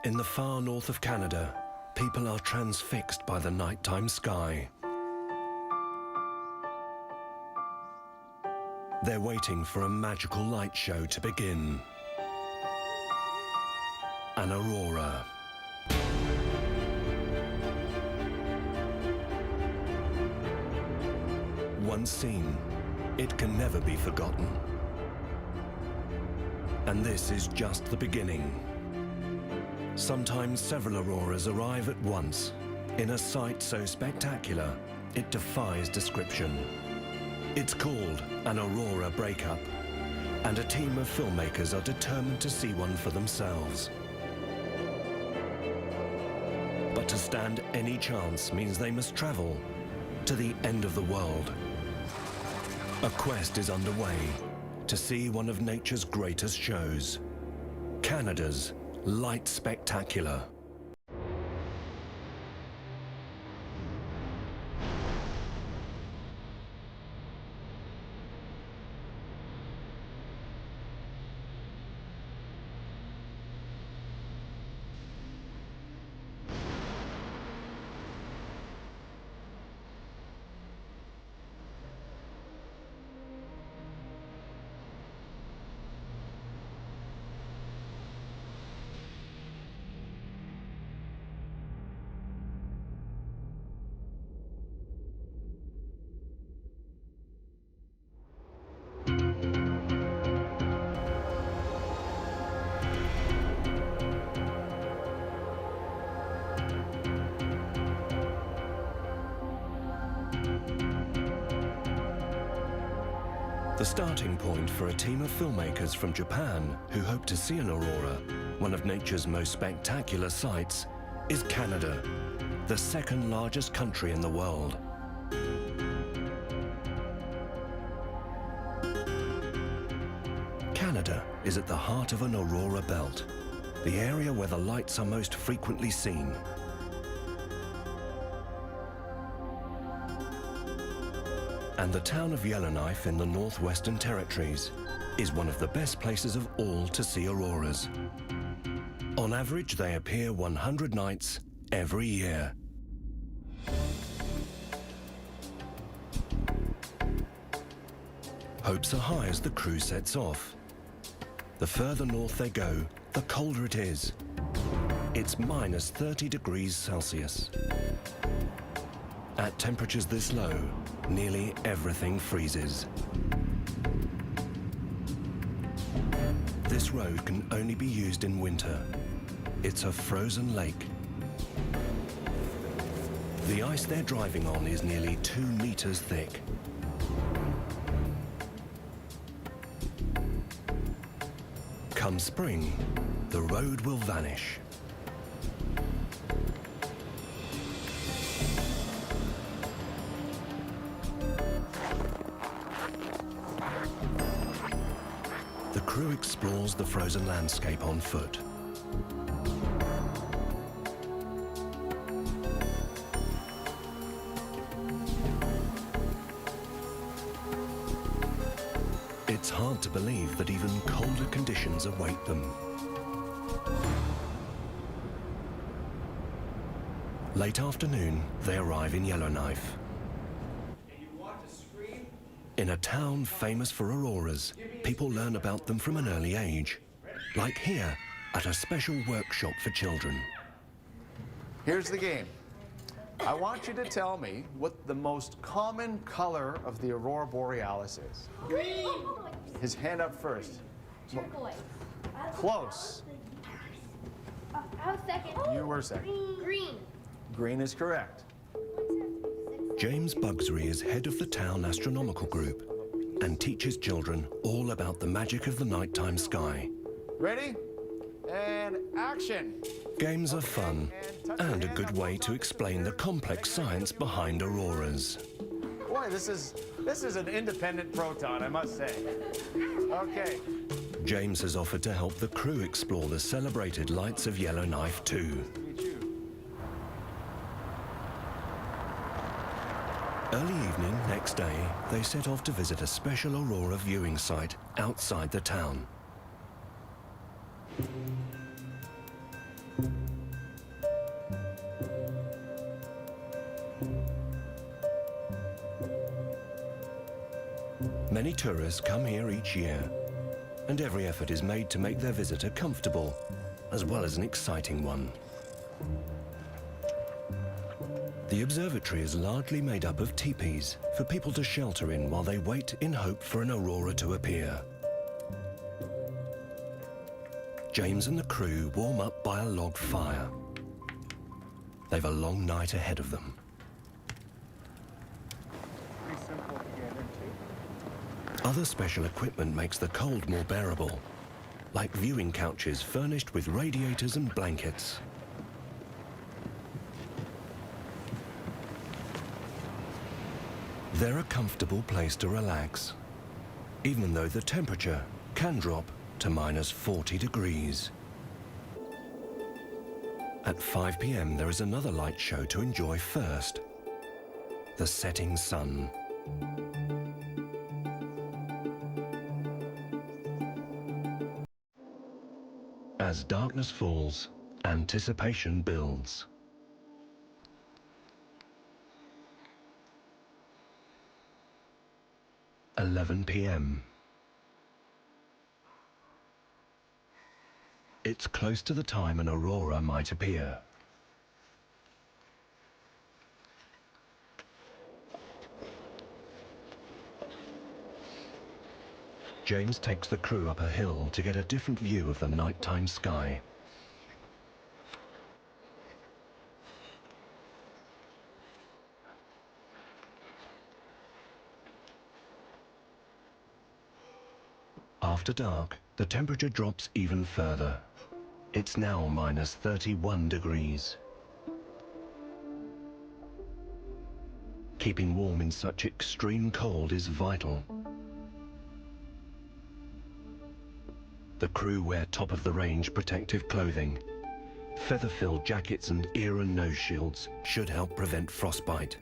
In the far north of Canada, people are transfixed by the nighttime sky. They're waiting for a magical light show to begin. An aurora. Once seen, it can never be forgotten. And this is just the beginning. Sometimes several auroras arrive at once, in a sight so spectacular, it defies description. It's called an aurora breakup, and a team of filmmakers are determined to see one for themselves. But to stand any chance means they must travel to the end of the world. A quest is underway to see one of nature's greatest shows, Canada's Light Spectacula. The starting point for a team of filmmakers from Japan who hope to see an aurora, one of nature's most spectacular sights, is Canada, the second largest country in the world. Canada is at the heart of an aurora belt, the area where the lights are most frequently seen. And the town of Yellowknife in the Northwestern Territories is one of the best places of all to see auroras. On average, they appear 100 nights every year. Hopes are high as the crew sets off. The further north they go, the colder it is. It's minus 30 degrees Celsius. At temperatures this low, nearly everything freezes. This road can only be used in winter. It's a frozen lake. The ice they're driving on is nearly 2 meters thick. Come spring, the road will vanish. The crew explores the frozen landscape on foot. It's hard to believe that even colder conditions await them. Late afternoon, they arrive in Yellowknife. In a town famous for auroras, people learn about them from an early age. Like here, at a special workshop for children. Here's the game. I want you to tell me what the most common color of the Aurora Borealis is. Green! His hand up first. Turquoise. Close. I was second. You were second. Green. Green is correct. James Bugsry is head of the town astronomical group and teaches children all about the magic of the nighttime sky. Ready? And action. Games are fun and a good way to explain the complex science behind auroras. Boy, this is an independent proton, I must say. Okay. James has offered to help the crew explore the celebrated lights of Yellowknife too. Early evening next day, they set off to visit a special aurora viewing site outside the town. Many tourists come here each year, and every effort is made to make their visit a comfortable, as well as an exciting one. The observatory is largely made up of teepees for people to shelter in while they wait in hope for an aurora to appear. James and the crew warm up by a log fire. They've a long night ahead of them. Pretty simple to get into. Other special equipment makes the cold more bearable, like viewing couches furnished with radiators and blankets. They're a comfortable place to relax, even though the temperature can drop to -40 degrees. At 5 p.m. there is another light show to enjoy first, the setting sun. As darkness falls, anticipation builds. (11 p.m.) It's close to the time an aurora might appear. James takes the crew up a hill to get a different view of the nighttime sky. After dark, the temperature drops even further. It's now -31 degrees. Keeping warm in such extreme cold is vital. The crew wear top-of-the-range protective clothing. Feather-filled jackets and ear and nose shields should help prevent frostbite.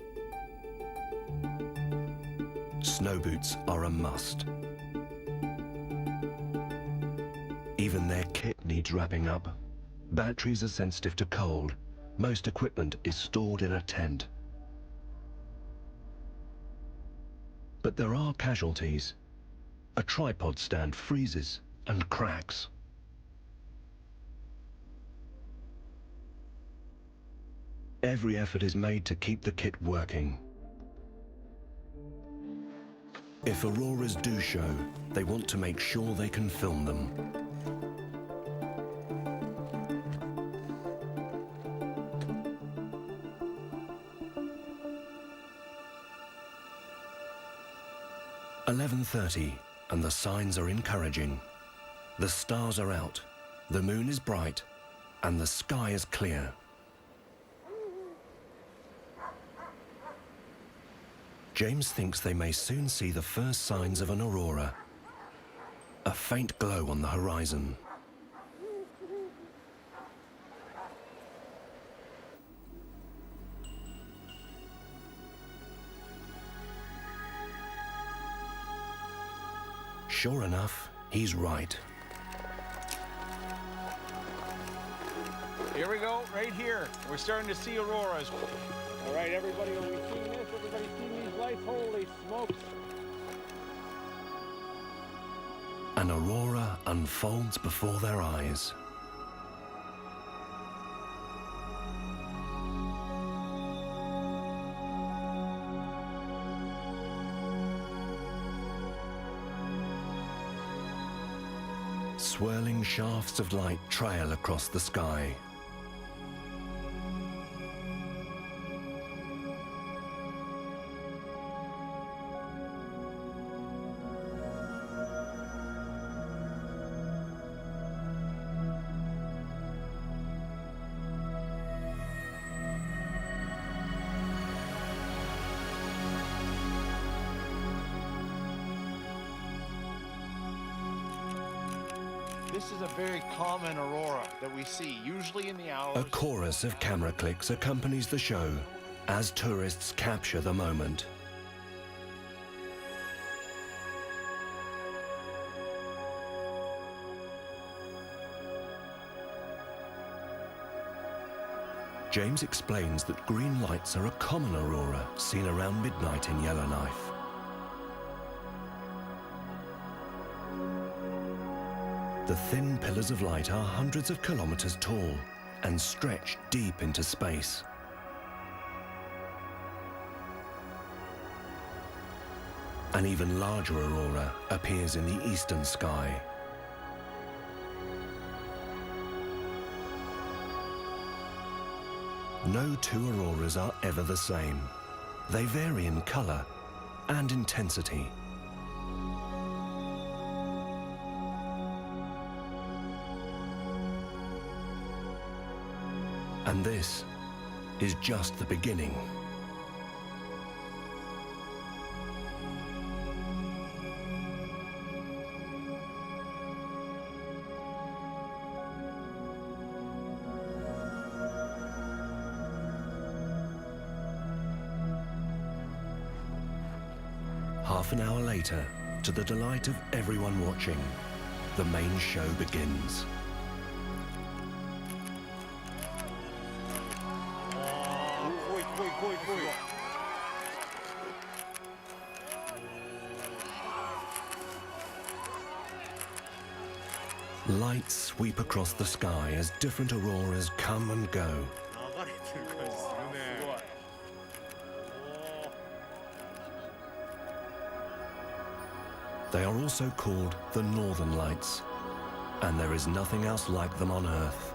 Snow boots are a must. Even their kit needs wrapping up. Batteries are sensitive to cold. Most equipment is stored in a tent. But there are casualties. A tripod stand freezes and cracks. Every effort is made to keep the kit working. If auroras do show, they want to make sure they can film them. (11:30) and the signs are encouraging. The stars are out, the moon is bright, and the sky is clear. James thinks they may soon see the first signs of an aurora. A faint glow on the horizon. Sure enough, he's right. Here we go, right here. We're starting to see auroras. All right, everybody, are we seeing this? Everybody seeing these lights? Holy smokes. An aurora unfolds before their eyes. Swirling shafts of light trail across the sky. This is a very common aurora that we see, usually in the hours. A chorus of camera clicks accompanies the show as tourists capture the moment. James explains that green lights are a common aurora seen around midnight in Yellowknife. The thin pillars of light are hundreds of kilometers tall and stretch deep into space. An even larger aurora appears in the eastern sky. No two auroras are ever the same. They vary in color and intensity. And this is just the beginning. Half an hour later, to the delight of everyone watching, the main show begins. Lights sweep across the sky as different auroras come and go. They are also called the Northern Lights, and there is nothing else like them on Earth.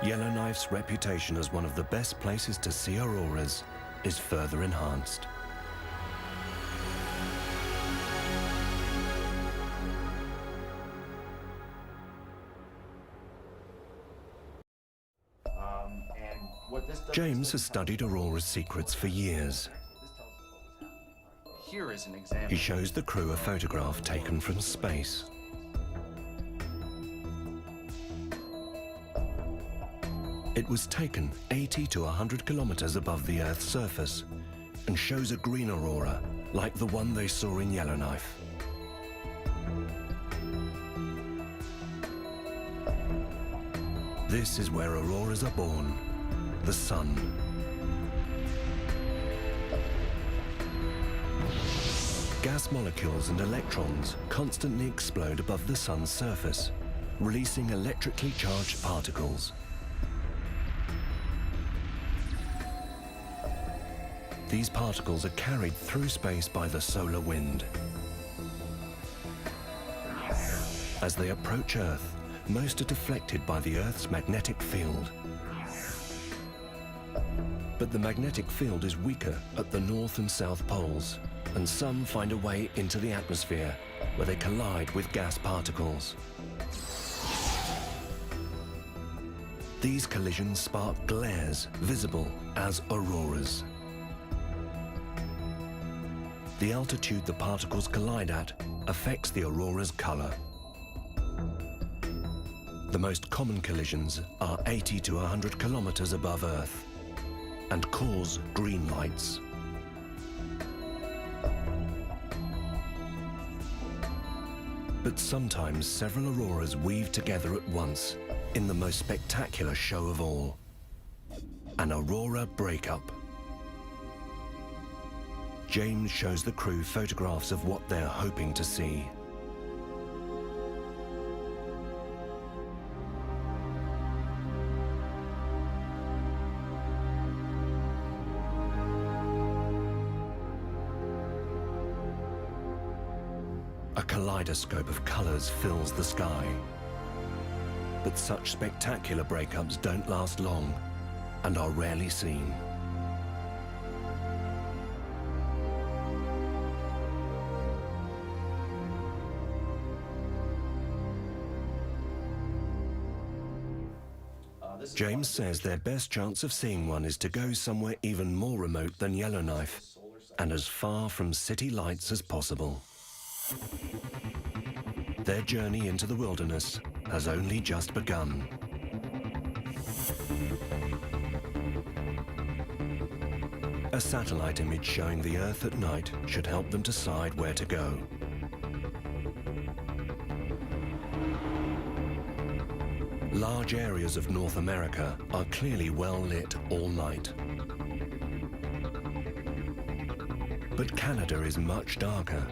Yellowknife's reputation as one of the best places to see auroras is further enhanced. James has studied aurora's secrets for years. Here is an example. He shows the crew a photograph taken from space. It was taken 80 to 100 kilometers above the Earth's surface and shows a green aurora like the one they saw in Yellowknife. This is where auroras are born, the sun. Gas molecules and electrons constantly explode above the sun's surface, releasing electrically charged particles. These particles are carried through space by the solar wind. As they approach Earth, most are deflected by the Earth's magnetic field. But the magnetic field is weaker at the north and south poles, and some find a way into the atmosphere, where they collide with gas particles. These collisions spark glares visible as auroras. The altitude the particles collide at affects the aurora's color. The most common collisions are 80 to 100 kilometers above Earth and cause green lights. But sometimes several auroras weave together at once in the most spectacular show of all, an aurora breakup. James shows the crew photographs of what they're hoping to see. A kaleidoscope of colors fills the sky. But such spectacular breakups don't last long and are rarely seen. James says their best chance of seeing one is to go somewhere even more remote than Yellowknife and as far from city lights as possible. Their journey into the wilderness has only just begun. A satellite image showing the Earth at night should help them decide where to go. large areas of North America are clearly well lit all night. But Canada is much darker,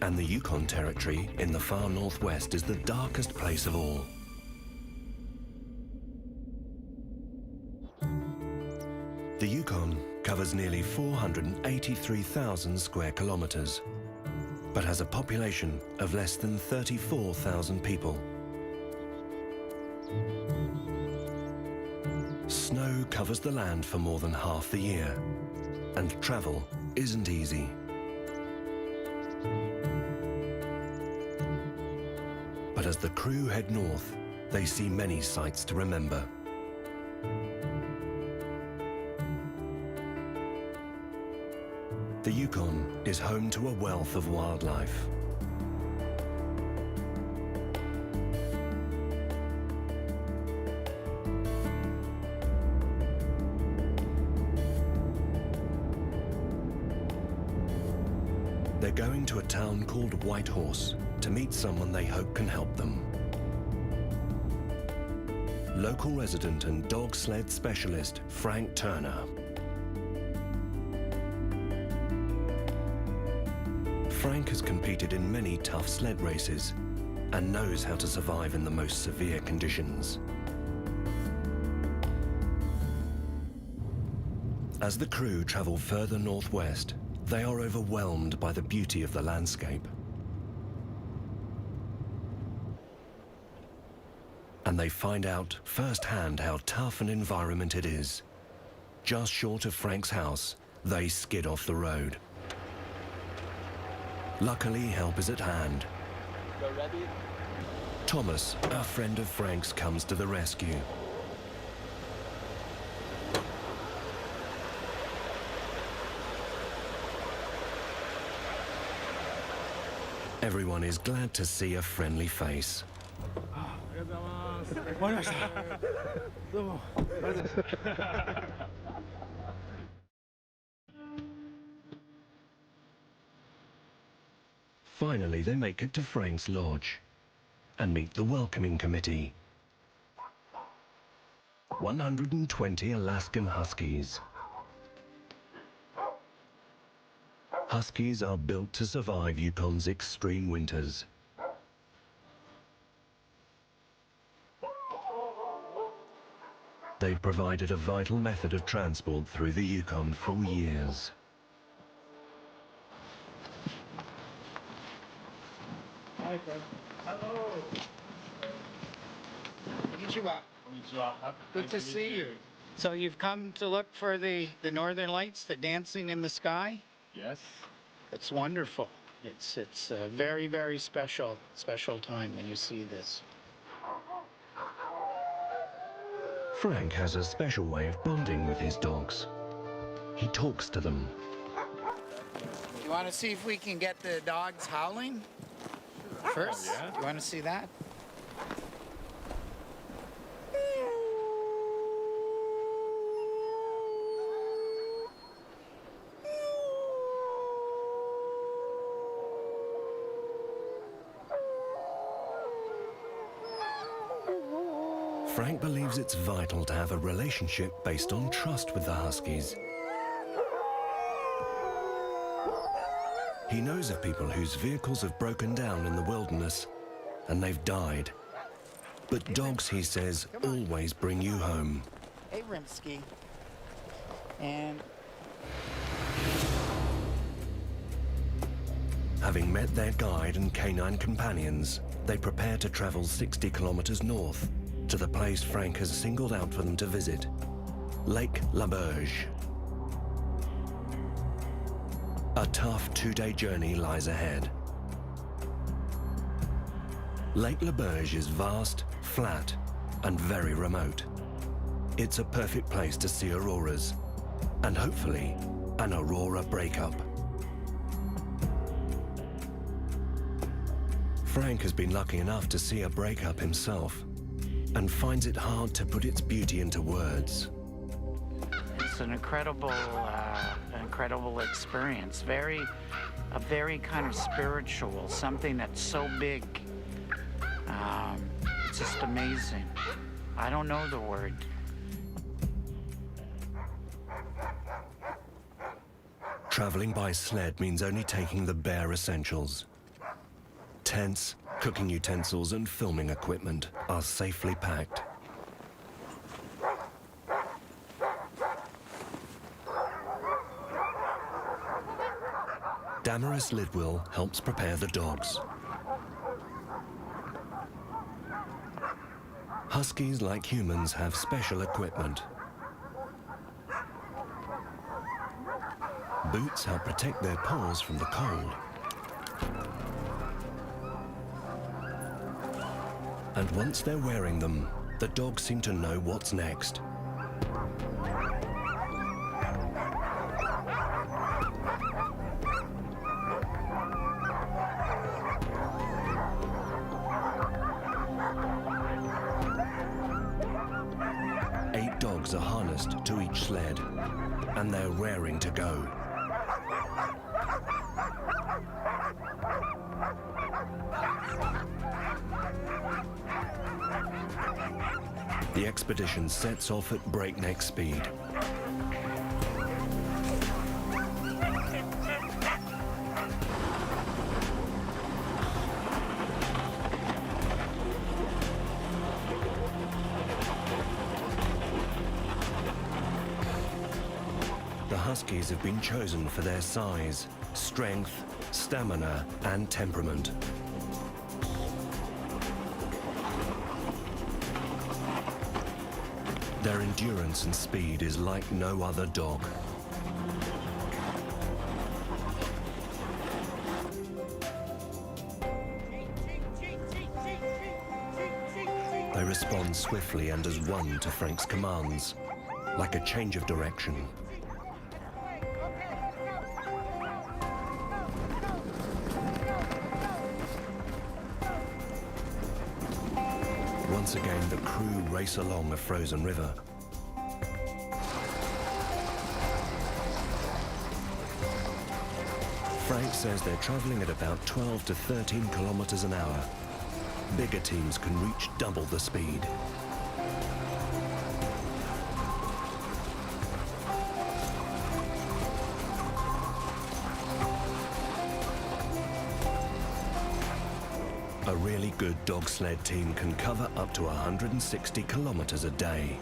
and the Yukon Territory in the far northwest is the darkest place of all. The Yukon covers nearly 483,000 square kilometers, but has a population of less than 34,000 people. Snow covers the land for more than half the year, and travel isn't easy. But as the crew head north, they see many sights to remember. The Yukon is home to a wealth of wildlife. They're going to a town called Whitehorse to meet someone they hope can help them. Local resident and dog sled specialist Frank Turner. Frank has competed in many tough sled races and knows how to survive in the most severe conditions. As the crew travel further northwest, they are overwhelmed by the beauty of the landscape. And they find out firsthand how tough an environment it is. Just short of Frank's house, they skid off the road. Luckily, help is at hand. Ready? Thomas, a friend of Frank's, comes to the rescue. Everyone is glad to see a friendly face. Finally, they make it to Frank's lodge and meet the welcoming committee. 120 Alaskan Huskies. Huskies are built to survive Yukon's extreme winters. They've provided a vital method of transport through the Yukon for years. Hi, Fred. Hello. Konnichiwa. Good to see you. So you've come to look for the northern lights, the dancing in the sky? Yes. It's wonderful. It's a very, very special time when you see this. Frank has a special way of bonding with his dogs. He talks to them. You want to see if we can get the dogs howling first? Oh, yeah. You want to see that? Frank believes it's vital to have a relationship based on trust with the Huskies. He knows of people whose vehicles have broken down in the wilderness and they've died. But dogs, he says, always bring you home. Hey, Rimsky. And Having met their guide and canine companions, they prepare to travel 60 kilometers north to the place Frank has singled out for them to visit, Lake La Berge. A tough two-day journey lies ahead. Lake La Berge is vast, flat, and very remote. It's a perfect place to see auroras, and hopefully, an aurora breakup. Frank has been lucky enough to see a breakup himself, and finds it hard to put its beauty into words. it's an incredible experience. A very kind of spiritual, something that's so big. It's just amazing. I don't know the word. Traveling by sled means only taking the bare essentials. Tents, cooking utensils, and filming equipment are safely packed. Damaris Lidwill helps prepare the dogs. Huskies, like humans, have special equipment. Boots help protect their paws from the cold. And once they're wearing them, the dogs seem to know what's next. Eight dogs are harnessed to each sled, and they're raring to go. The expedition sets off at breakneck speed. The Huskies have been chosen for their size, strength, stamina, and temperament. Their endurance and speed is like no other dog. They respond swiftly and as one to Frank's commands, like a change of direction. Once again, the crew race along a frozen river. Frank says they're traveling at about 12 to 13 kilometers an hour. Bigger teams can reach double the speed. A really good dog sled team can cover up to 160 kilometers a day.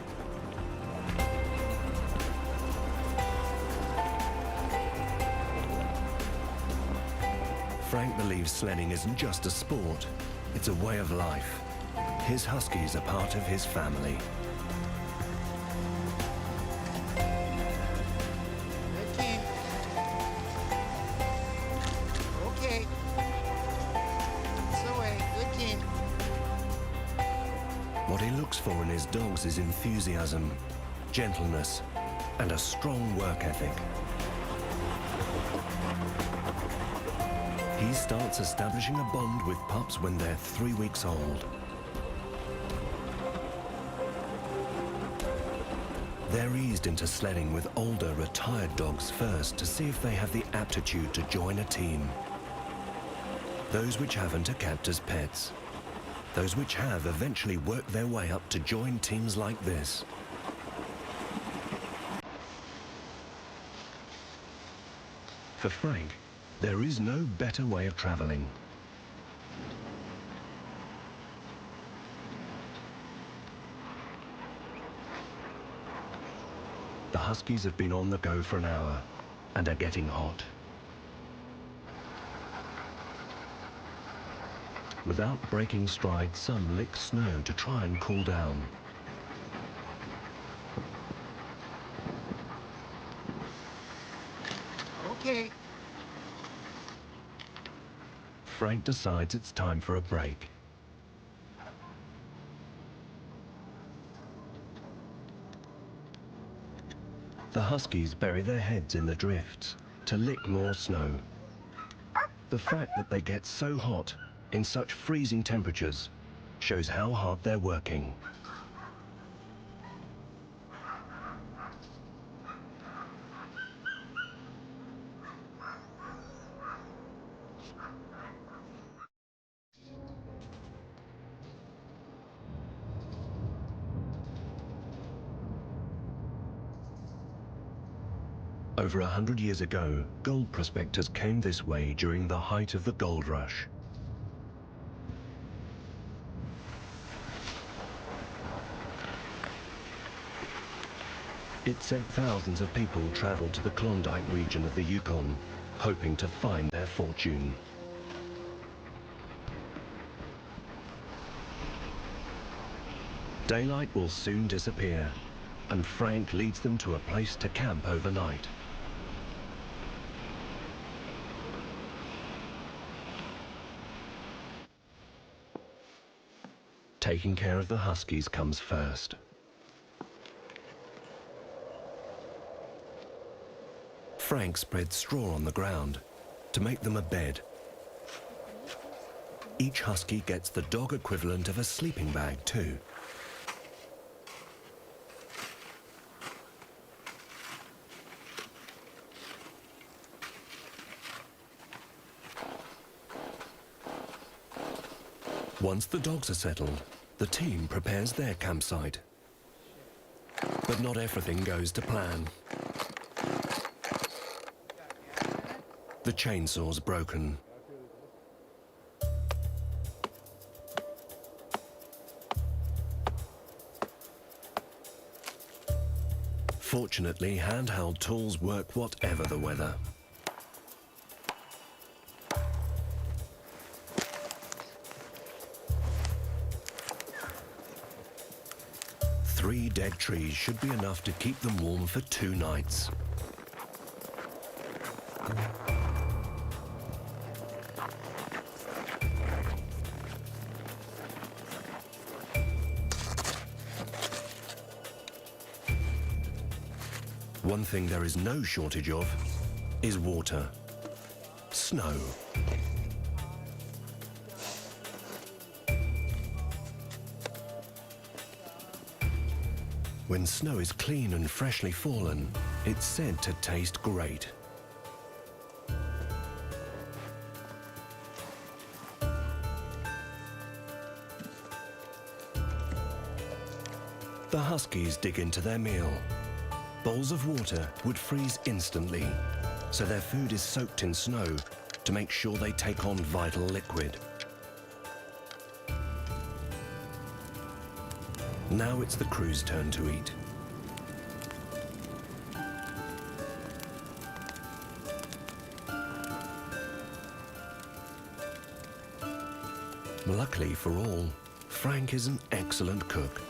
Frank believes sledding isn't just a sport, it's a way of life. His Huskies are part of his family. Good team. Okay. It's the way. Good team. What he looks for in his dogs is enthusiasm, gentleness, and a strong work ethic. He starts establishing a bond with pups when they're 3 weeks old. They're eased into sledding with older, retired dogs first to see if they have the aptitude to join a team. Those which haven't are kept as pets. Those which have eventually work their way up to join teams like this. For Frank, there is no better way of traveling. The Huskies have been on the go for an hour and are getting hot. Without breaking stride, some lick snow to try and cool down. Okay. Frank decides it's time for a break. The Huskies bury their heads in the drifts to lick more snow. The fact that they get so hot in such freezing temperatures shows how hard they're working. Over 100 years ago, gold prospectors came this way during the height of the gold rush. It said thousands of people traveled to the Klondike region of the Yukon, hoping to find their fortune. Daylight will soon disappear, and Frank leads them to a place to camp overnight. Taking care of the huskies comes first. Frank spreads straw on the ground to make them a bed. Each husky gets the dog equivalent of a sleeping bag too. Once the dogs are settled, the team prepares their campsite. But not everything goes to plan. The chainsaw's broken. Fortunately, handheld tools work whatever the weather. Three dead trees should be enough to keep them warm for 2 nights. One thing there is no shortage of is water. Snow. When snow is clean and freshly fallen, it's said to taste great. The huskies dig into their meal. Bowls of water would freeze instantly, so their food is soaked in snow to make sure they take on vital liquid. Now it's the crew's turn to eat. Luckily for all, Frank is an excellent cook.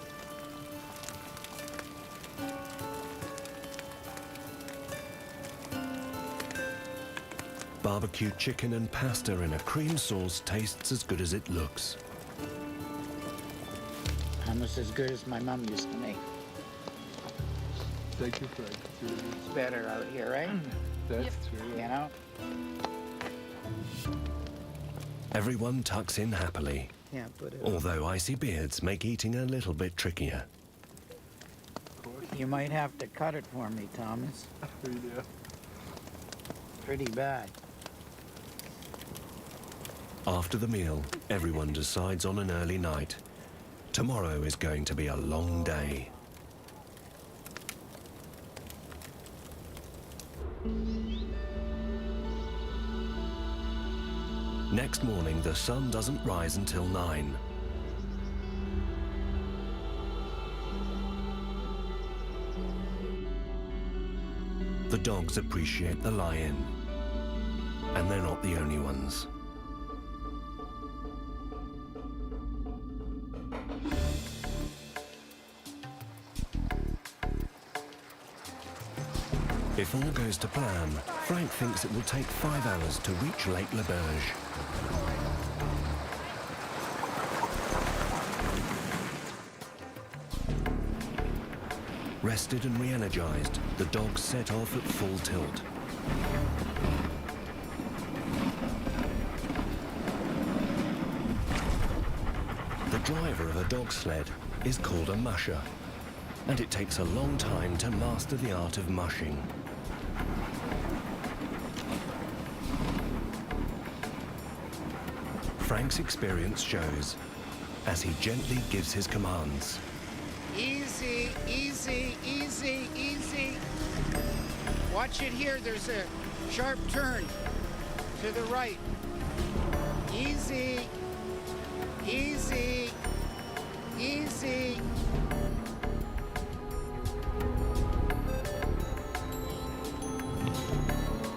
Barbecued chicken and pasta in a cream sauce tastes as good as it looks. Almost as good as my mom used to make. Thank you, Frank. It's better out here, right? That's true. You know? Everyone tucks in happily, Yeah, put it. although icy beards make eating a little bit trickier. You might have to cut it for me, Thomas. Yeah. Pretty bad. After the meal, everyone decides on an early night. Tomorrow is going to be a long day. Next morning, the sun doesn't rise until 9. The dogs appreciate the lie-in, and they're not the only ones. If all goes to plan, Frank thinks it will take 5 hours to reach Lake Le Berge. Rested and re-energized, the dogs set off at full tilt. The driver of a dog sled is called a musher, and it takes a long time to master the art of mushing. Frank's experience shows as he gently gives his commands. Easy, easy, easy, easy. Watch it here. There's a sharp turn to the right. Easy. Easy. Easy.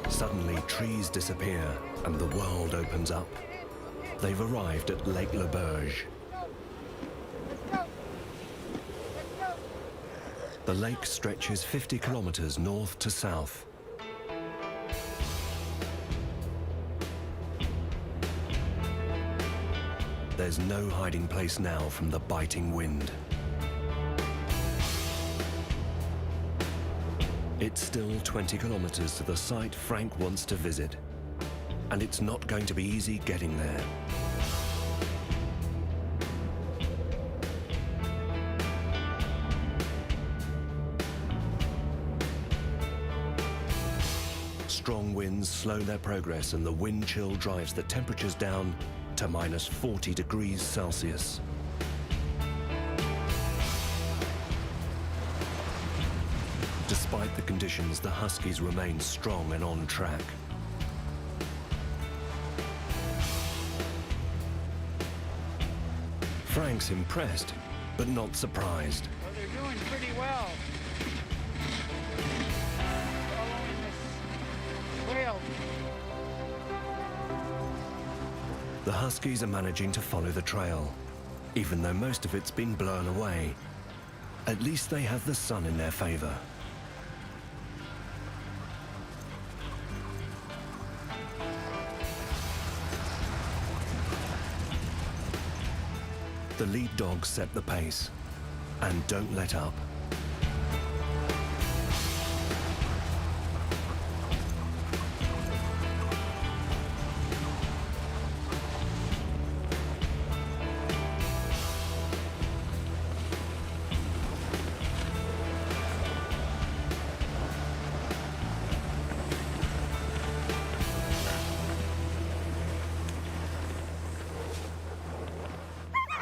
Suddenly, trees disappear and the world opens up. They've arrived at Lake Le Berge. The lake stretches 50 kilometers north to south. There's no hiding place now from the biting wind. It's still 20 kilometers to the site Frank wants to visit, and it's not going to be easy getting there. Strong winds slow their progress, and the wind chill drives the temperatures down to minus 40 degrees Celsius. Despite the conditions, the Huskies remain strong and on track. Frank's impressed, but not surprised. Well, they're doing pretty well. Following this trail. The Huskies are managing to follow the trail, even though most of it's been blown away. At least they have the sun in their favor. The lead dogs set the pace and don't let up.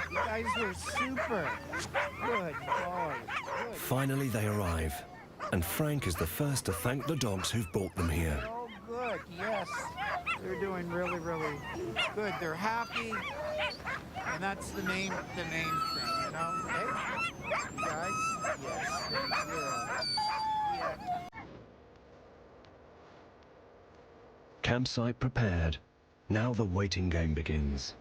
You guys were super. Good boy. Good. Finally, they arrive, and Frank is the first to thank the dogs who've brought them here. Oh, good. Yes. They're doing really, really good. They're happy. And that's the main thing, you know? Hey, you guys? Yes. Good. Yeah. Campsite prepared. Now the waiting game begins.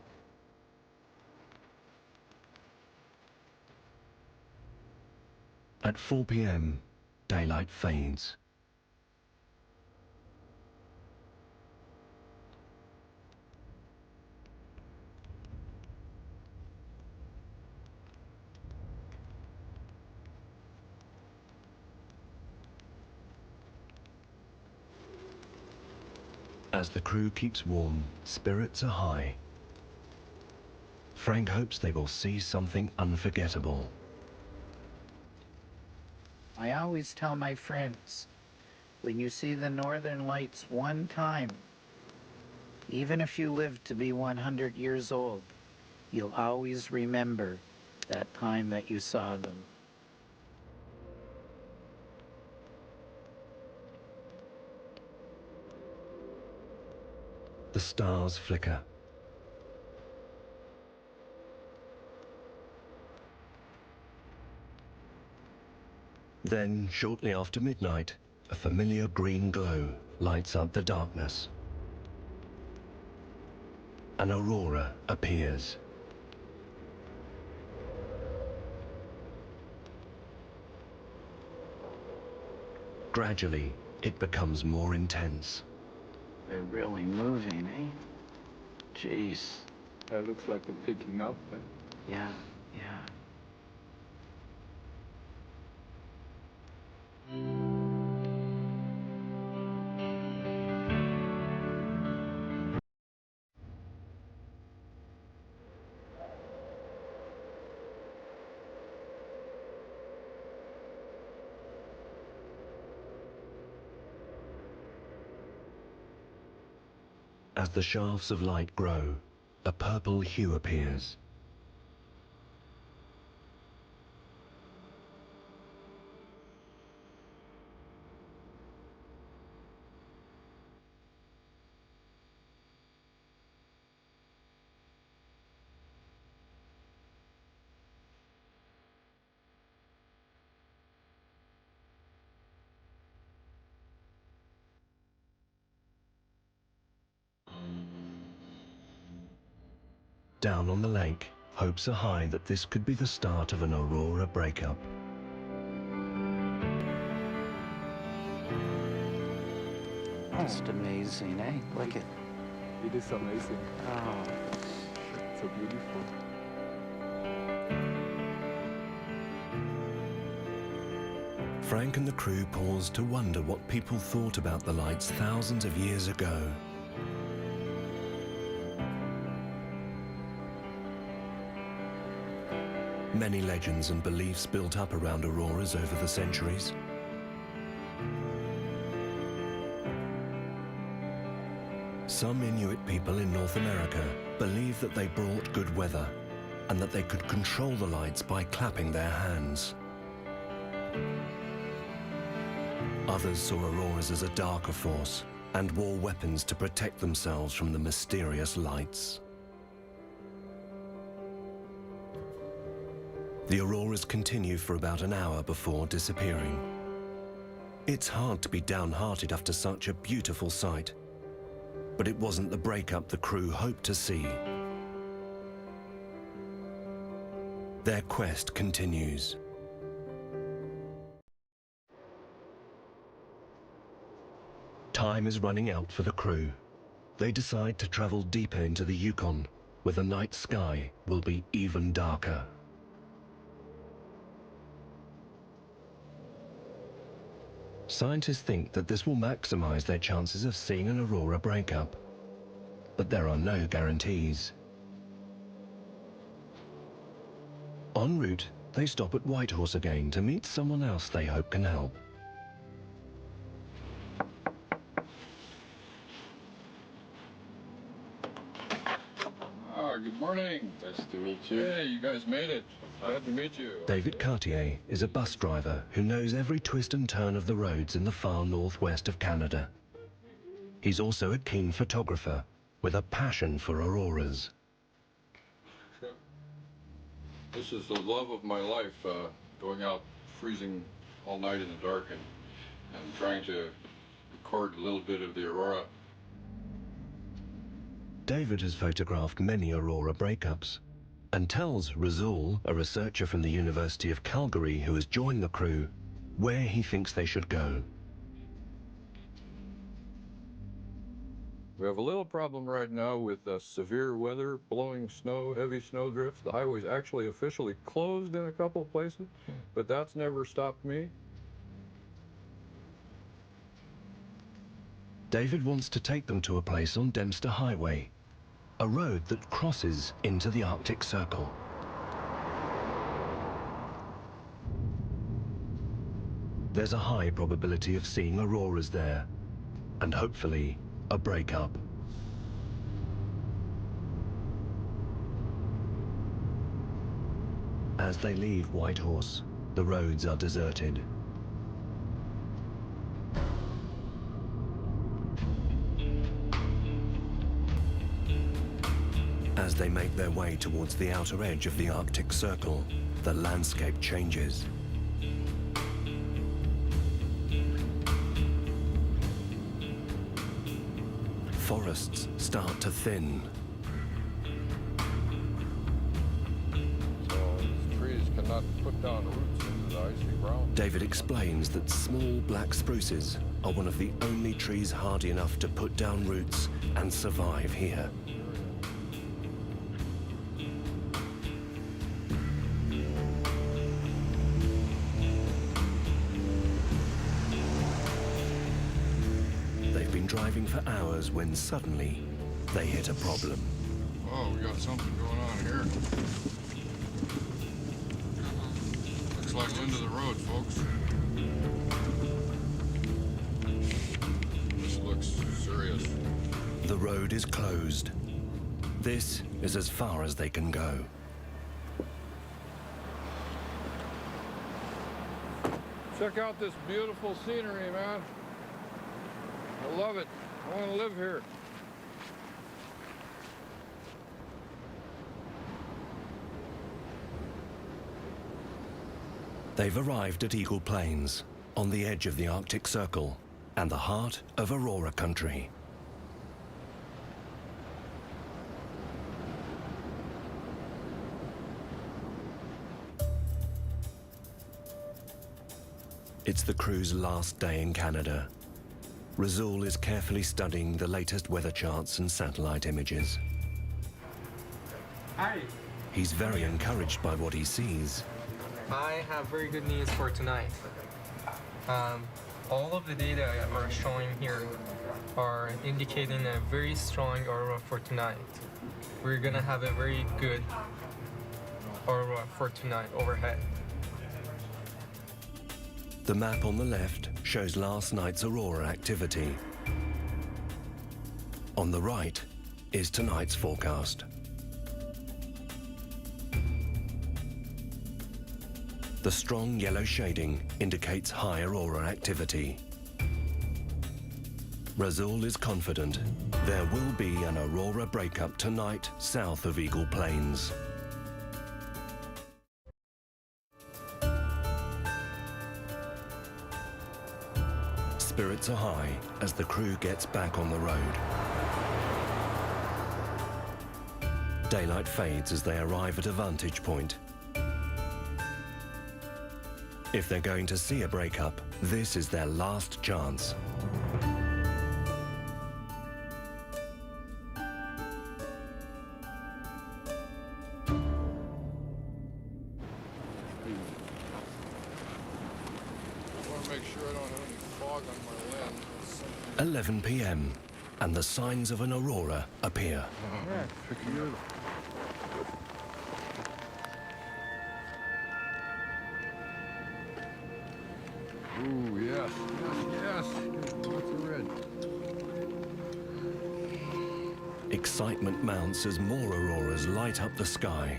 At 4 p.m., daylight fades. As the crew keeps warm, spirits are high. Frank hopes they will see something unforgettable. I always tell my friends, when you see the Northern Lights one time, even if you live to be 100 years old, you'll always remember that time that you saw them. The stars flicker. Then, shortly after midnight, a familiar green glow lights up the darkness. An aurora appears. Gradually, it becomes more intense. They're really moving, eh? Jeez. That looks like they're picking up. Yeah, yeah. As the shafts of light grow, a purple hue appears. Down on the lake, hopes are high that this could be the start of an aurora breakup. Just amazing, eh? Look at. It is amazing. Oh. So beautiful. Frank and the crew paused to wonder what people thought about the lights thousands of years ago. Many legends and beliefs built up around auroras over the centuries. Some Inuit people in North America believed that they brought good weather and that they could control the lights by clapping their hands. Others saw auroras as a darker force and wore weapons to protect themselves from the mysterious lights. The auroras continue for about an hour before disappearing. It's hard to be downhearted after such a beautiful sight, but it wasn't the breakup the crew hoped to see. Their quest continues. Time is running out for the crew. They decide to travel deeper into the Yukon, where the night sky will be even darker. Scientists think that this will maximize their chances of seeing an aurora breakup, but there are no guarantees. En route, they stop at Whitehorse again to meet someone else they hope can help. Good morning. Nice to meet you. Hey, you guys made it. Glad to meet you. David Cartier is a bus driver who knows every twist and turn of the roads in the far northwest of Canada. He's also a keen photographer with a passion for auroras. This is the love of my life, going out freezing all night in the dark and trying to record a little bit of the aurora. David has photographed many aurora breakups and tells Razul, a researcher from the University of Calgary who has joined the crew, where he thinks they should go. We have a little problem right now with severe weather, blowing snow, heavy snow drifts. The highway's actually officially closed in a couple of places, but that's never stopped me. David wants to take them to a place on Dempster Highway, a road that crosses into the Arctic Circle. There's a high probability of seeing auroras there, and hopefully a breakup. As they leave Whitehorse, the roads are deserted. As they make their way towards the outer edge of the Arctic Circle, the landscape changes. Forests start to thin. So these trees cannot put down roots into the icy ground. David explains that small black spruces are one of the only trees hardy enough to put down roots and survive here. They've been driving for hours when suddenly they hit a problem. Oh, we got something going on here. Looks like the end of the road, folks. This looks serious. The road is closed. This is as far as they can go. Check out this beautiful scenery, man. I love it. I want to live here. They've arrived at Eagle Plains, on the edge of the Arctic Circle, and the heart of Aurora country. It's the crew's last day in Canada. Razul is carefully studying the latest weather charts and satellite images. Hi. He's very encouraged by what he sees. I have very good news for tonight. All of the data are showing here are indicating a very strong aurora for tonight. We're gonna have a very good aurora for tonight overhead. The map on the left shows last night's aurora activity. On the right is tonight's forecast. The strong yellow shading indicates high aurora activity. Razul is confident there will be an aurora breakup tonight south of Eagle Plains. Spirits are high as the crew gets back on the road. Daylight fades as they arrive at a vantage point. If they're going to see a breakup, this is their last chance. I want to make sure I don't have any fog on my lens. 11 p.m. and the signs of an aurora appear. Ooh, yes, yes, yes. Lots of red. Excitement mounts as more auroras light up the sky.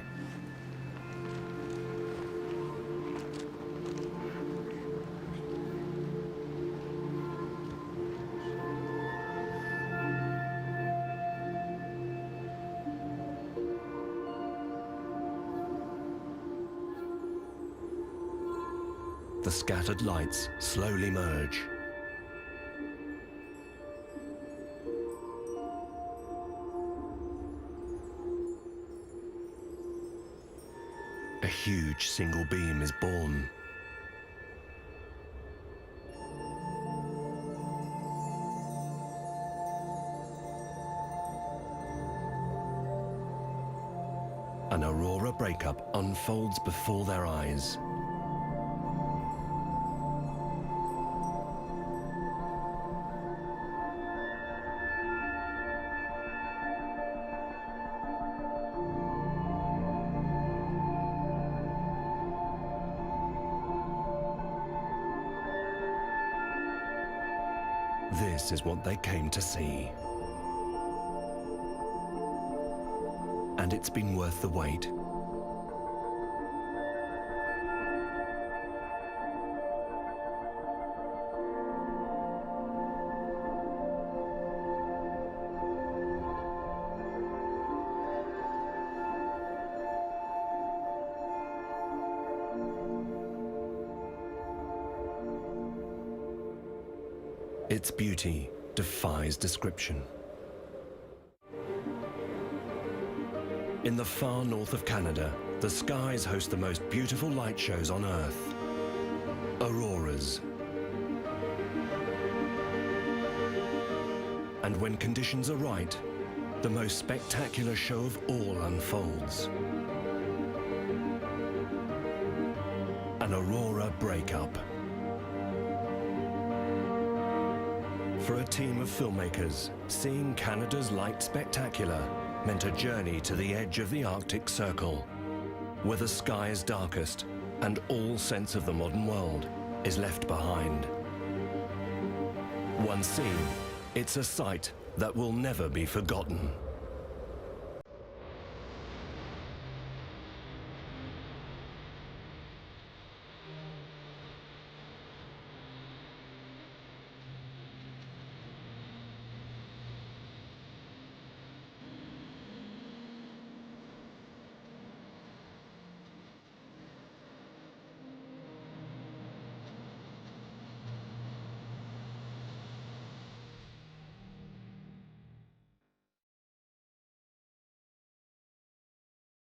The scattered lights slowly merge. A huge single beam is born. An aurora breakup unfolds before their eyes. This is what they came to see. And it's been worth the wait. Its beauty defies description. In the far north of Canada, the skies host the most beautiful light shows on Earth. Auroras. And when conditions are right, the most spectacular show of all unfolds. An aurora breakup. For a team of filmmakers, seeing Canada's light spectacular meant a journey to the edge of the Arctic Circle, where the sky is darkest and all sense of the modern world is left behind. Once seen, it's a sight that will never be forgotten.